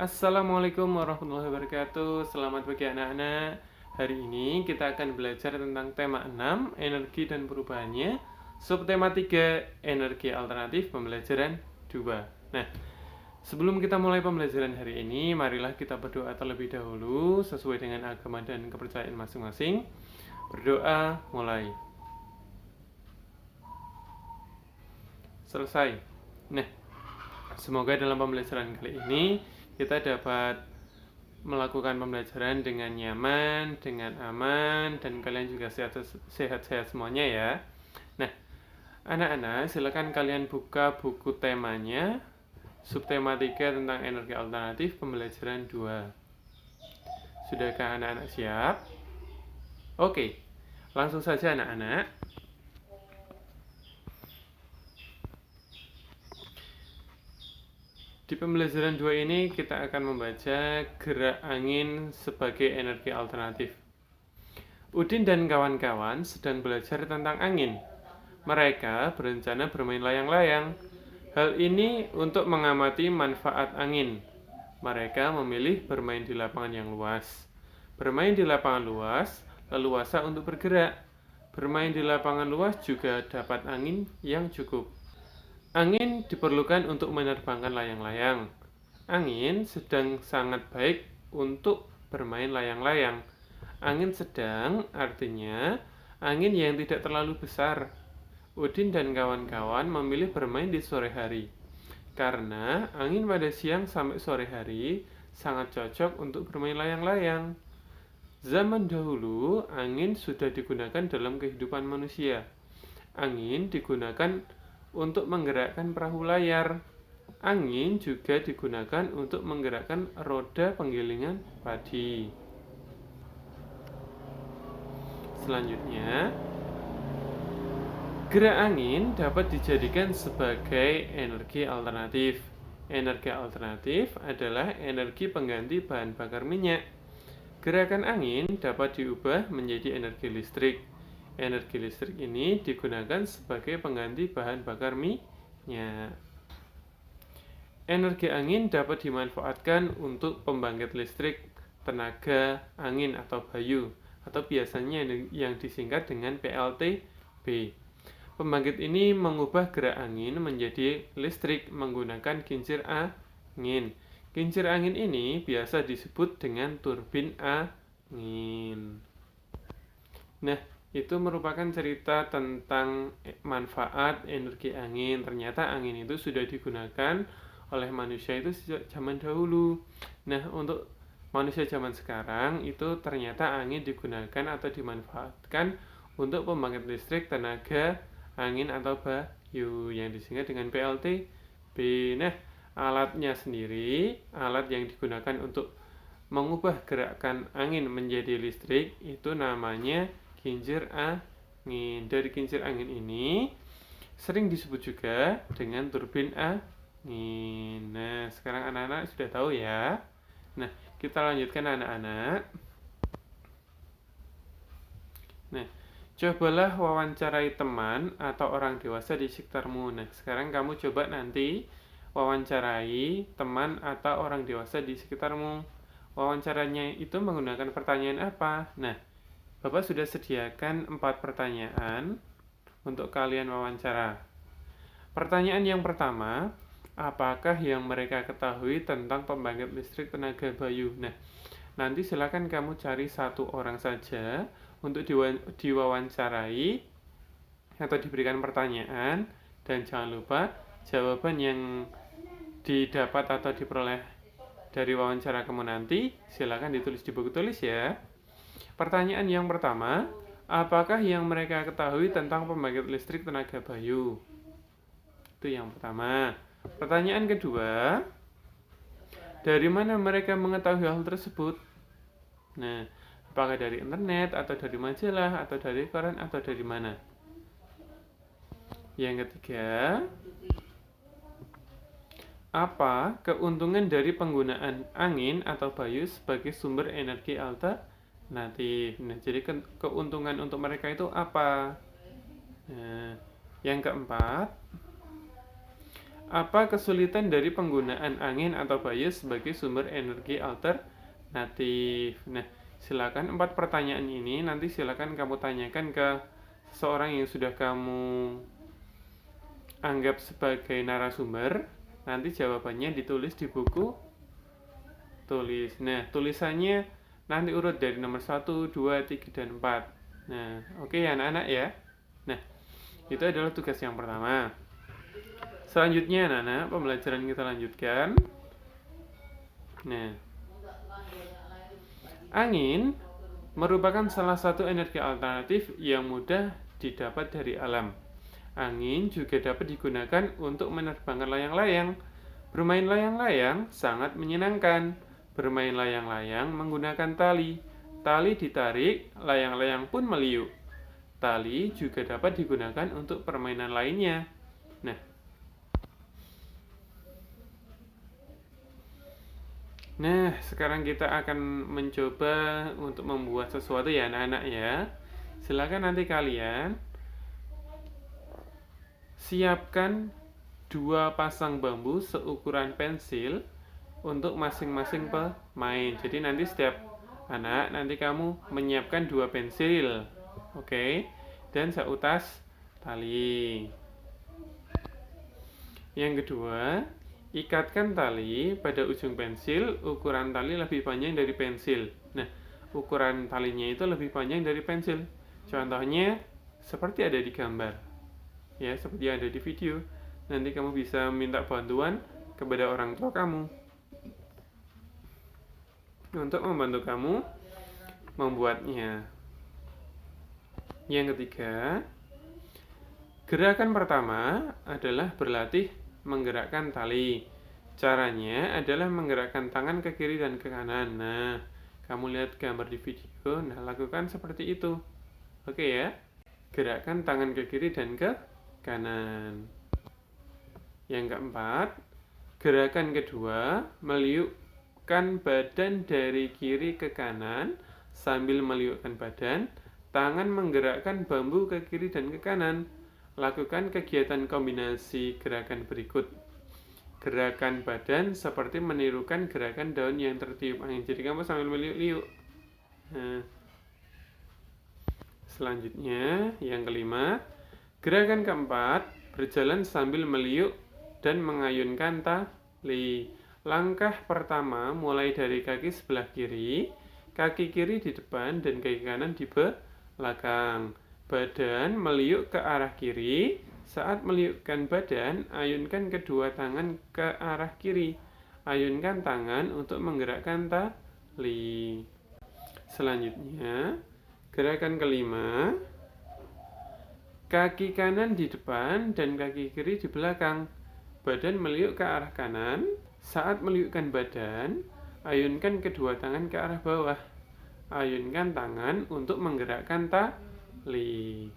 Assalamualaikum warahmatullahi wabarakatuh. Selamat pagi anak-anak. Hari ini kita akan belajar tentang tema 6, energi dan perubahannya. Subtema 3, energi alternatif, pembelajaran 2. Nah, sebelum kita mulai pembelajaran hari ini, marilah kita berdoa terlebih dahulu sesuai dengan agama dan kepercayaan masing-masing. Berdoa mulai. Selesai. Nah, semoga dalam pembelajaran kali ini kita dapat melakukan pembelajaran dengan nyaman, dengan aman, dan kalian juga sehat-sehat semuanya ya. Nah, anak-anak silakan kalian buka buku temanya, subtema 3 tentang energi alternatif, pembelajaran 2. Sudahkah anak-anak siap? Oke, langsung saja anak-anak. Di pembelajaran 2 ini kita akan membaca gerak angin sebagai energi alternatif. Udin dan kawan-kawan sedang belajar tentang angin. Mereka berencana bermain layang-layang. Hal ini untuk mengamati manfaat angin. Mereka memilih bermain di lapangan yang luas. Bermain di lapangan luas leluasa untuk bergerak. Bermain di lapangan luas juga dapat angin yang cukup. Angin diperlukan untuk menerbangkan layang-layang. Angin sedang sangat baik untuk bermain layang-layang. Angin sedang artinya angin yang tidak terlalu besar. Udin dan kawan-kawan memilih bermain di sore hari. Karena angin pada siang sampai sore hari sangat cocok untuk bermain layang-layang. Zaman dahulu, angin sudah digunakan dalam kehidupan manusia. Angin digunakan untuk menggerakkan perahu layar. Angin juga digunakan untuk menggerakkan roda penggilingan padi. Selanjutnya, gerak angin dapat dijadikan sebagai energi alternatif. Energi alternatif adalah energi pengganti bahan bakar minyak. Gerakan angin dapat diubah menjadi energi listrik. Energi listrik ini digunakan sebagai pengganti bahan bakar minyak. Energi angin dapat dimanfaatkan untuk pembangkit listrik tenaga angin atau Bayu, atau biasanya yang disingkat dengan PLTB. Pembangkit ini mengubah gerak angin menjadi listrik menggunakan kincir angin. Kincir angin ini biasa disebut dengan turbin angin. Nah, itu merupakan cerita tentang manfaat energi angin. Ternyata angin itu sudah digunakan oleh manusia itu sejak zaman dahulu. Nah, untuk manusia zaman sekarang itu ternyata angin digunakan atau dimanfaatkan untuk pembangkit listrik tenaga angin atau Bayu yang disingkat dengan PLTB. Nah, alatnya sendiri, alat yang digunakan untuk mengubah gerakan angin menjadi listrik itu namanya kincir angin. Dari kincir angin ini sering disebut juga dengan turbin angin. Nah, sekarang anak-anak sudah tahu ya. Nah, kita lanjutkan anak-anak. Nah, cobalah wawancarai teman atau orang dewasa di sekitarmu. Nah, sekarang kamu coba nanti wawancarai teman atau orang dewasa di sekitarmu. Wawancaranya itu menggunakan pertanyaan apa? Nah, Bapak sudah sediakan 4 pertanyaan untuk kalian wawancara. Pertanyaan yang pertama, apakah yang mereka ketahui tentang pembangkit listrik tenaga Bayu? Nah, nanti silakan kamu cari satu orang saja untuk diwawancarai atau diberikan pertanyaan, dan jangan lupa jawaban yang didapat atau diperoleh dari wawancara kamu nanti silakan ditulis di buku tulis ya. Pertanyaan yang pertama, apakah yang mereka ketahui tentang pembangkit listrik tenaga Bayu? Itu yang pertama. Pertanyaan kedua, dari mana mereka mengetahui hal tersebut? Nah, apakah dari internet, atau dari majalah, atau dari koran, atau dari mana? Yang ketiga, apa keuntungan dari penggunaan angin atau Bayu sebagai sumber energi alternatif? Nah, jadi keuntungan untuk mereka itu apa? Nah, yang keempat, Apa kesulitan dari penggunaan angin atau bias sebagai sumber energi alternatif? Nah, silakan 4 pertanyaan ini nanti silakan kamu tanyakan ke seseorang yang sudah kamu anggap sebagai narasumber. Nanti jawabannya ditulis di buku tulis. Nah, tulisannya nanti urut dari nomor 1, 2, 3, dan 4. Nah, oke ya anak-anak ya. Nah, itu adalah tugas yang pertama. Selanjutnya anak-anak, pembelajaran kita lanjutkan. Nah, angin merupakan salah satu energi alternatif yang mudah didapat dari alam. Angin juga dapat digunakan untuk menerbangkan layang-layang. Bermain layang-layang sangat menyenangkan. Bermain layang-layang menggunakan tali. Tali ditarik, layang-layang pun meliuk. Tali juga dapat digunakan untuk permainan lainnya. Nah, sekarang kita akan mencoba untuk membuat sesuatu ya anak-anak ya. Silakan nanti kalian siapkan 2 pasang bambu seukuran pensil untuk masing-masing pemain. Jadi nanti setiap anak nanti kamu menyiapkan 2 pensil. Oke. Dan seutas tali. Yang kedua, ikatkan tali pada ujung pensil, ukuran tali lebih panjang dari pensil. Nah, ukuran talinya itu lebih panjang dari pensil. Contohnya seperti ada di gambar. Ya, seperti ada di video. Nanti kamu bisa minta bantuan kepada orang tua kamu untuk membantu kamu membuatnya. Yang ketiga, gerakan pertama adalah berlatih menggerakkan tali. Caranya adalah menggerakkan tangan ke kiri dan ke kanan. Nah, kamu lihat gambar di video. Nah, lakukan seperti itu. Oke ya. Gerakkan tangan ke kiri dan ke kanan. Yang keempat, gerakan kedua, meliukkan badan dari kiri ke kanan sambil meliukkan badan. Tangan menggerakkan bambu ke kiri dan ke kanan. Lakukan kegiatan kombinasi gerakan berikut. Gerakan badan seperti menirukan gerakan daun yang tertiup angin. Jadi kamu sambil meliuk-liuk. Nah, selanjutnya, yang kelima, gerakan keempat, berjalan sambil meliuk dan mengayunkan tali. Langkah pertama mulai dari kaki sebelah kiri, kaki kiri di depan dan kaki kanan di belakang. Badan meliuk ke arah kiri. Saat meliukkan badan, ayunkan kedua tangan ke arah kiri. Ayunkan tangan untuk menggerakkan tali. Selanjutnya, gerakan kelima, kaki kanan di depan dan kaki kiri di belakang. Badan meliuk ke arah kanan. Saat meliukkan badan, ayunkan kedua tangan ke arah bawah. Ayunkan tangan untuk menggerakkan tali.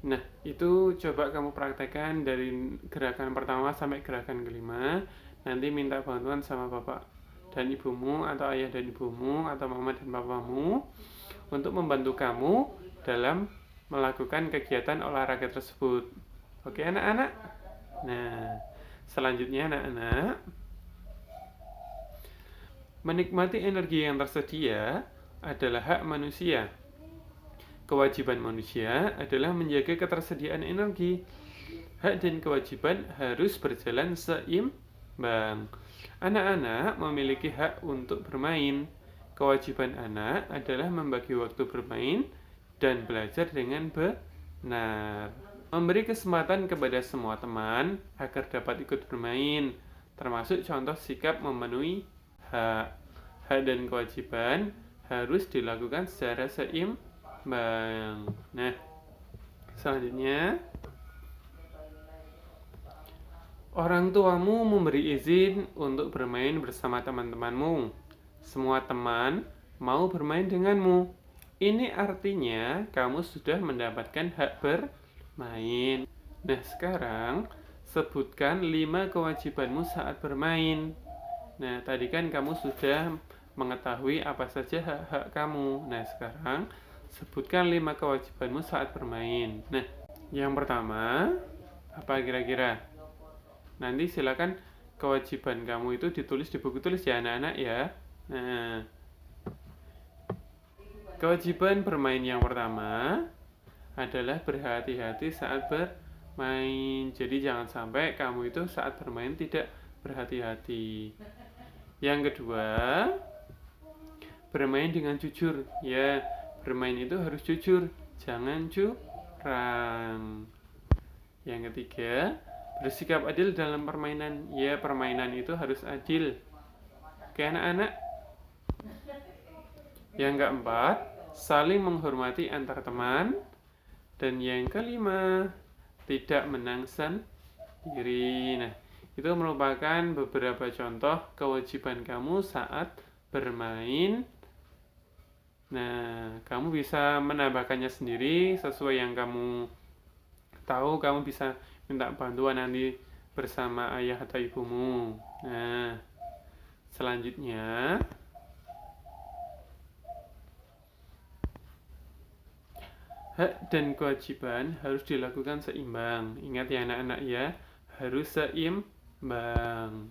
Nah, itu coba kamu praktekkan dari gerakan pertama sampai gerakan kelima. Nanti minta bantuan sama bapak dan ibumu, atau ayah dan ibumu, atau mama dan papamu untuk membantu kamu dalam melakukan kegiatan olahraga tersebut. Oke anak-anak? Nah, selanjutnya anak-anak, menikmati energi yang tersedia adalah hak manusia. Kewajiban manusia adalah menjaga ketersediaan energi. Hak dan kewajiban harus berjalan seimbang. Anak-anak memiliki hak untuk bermain. Kewajiban anak adalah membagi waktu bermain dan belajar dengan benar. Memberi kesempatan kepada semua teman agar dapat ikut bermain, termasuk contoh sikap memenuhi hak. Hak dan kewajiban harus dilakukan secara seimbang. Nah, selanjutnya, orang tuamu memberi izin untuk bermain bersama teman-temanmu. Semua teman mau bermain denganmu. Ini artinya kamu sudah mendapatkan hak bermain. Nah, sekarang sebutkan 5 kewajibanmu saat bermain. Nah, tadi kan kamu sudah mengetahui apa saja hak-hak kamu. Nah, sekarang sebutkan 5 kewajibanmu saat bermain. Nah, yang pertama, apa kira-kira? Nanti silakan kewajiban kamu itu ditulis di buku tulis ya anak-anak ya. Nah, kewajiban bermain yang pertama adalah berhati-hati saat bermain. Jadi jangan sampai kamu itu saat bermain tidak berhati-hati. Yang kedua, bermain dengan jujur. Ya, bermain itu harus jujur, jangan curang. Yang ketiga, bersikap adil dalam permainan. Ya, permainan itu harus adil. Oke anak-anak. Yang keempat, saling menghormati antar teman. Dan yang kelima, tidak menang sendiri. Nah, itu merupakan beberapa contoh kewajiban kamu saat bermain. Nah, kamu bisa menambahkannya sendiri sesuai yang kamu tahu. Kamu bisa minta bantuan nanti bersama ayah atau ibumu. Nah, selanjutnya hak dan kewajiban harus dilakukan seimbang. Ingat ya anak-anak ya, harus seimbang.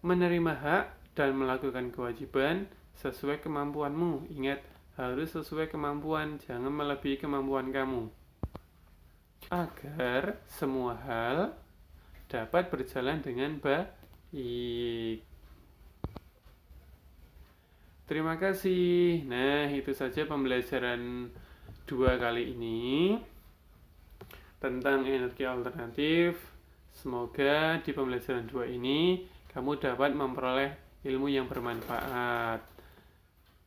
Menerima hak dan melakukan kewajiban sesuai kemampuanmu. Ingat, harus sesuai kemampuan, jangan melebihi kemampuan kamu. Agar semua hal dapat berjalan dengan baik. Terima kasih. Nah, itu saja pembelajaran 2 kali ini tentang energi alternatif. Semoga di pembelajaran 2 ini kamu dapat memperoleh ilmu yang bermanfaat.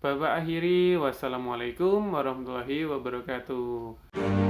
Bapak akhiri, wassalamualaikum warahmatullahi wabarakatuh.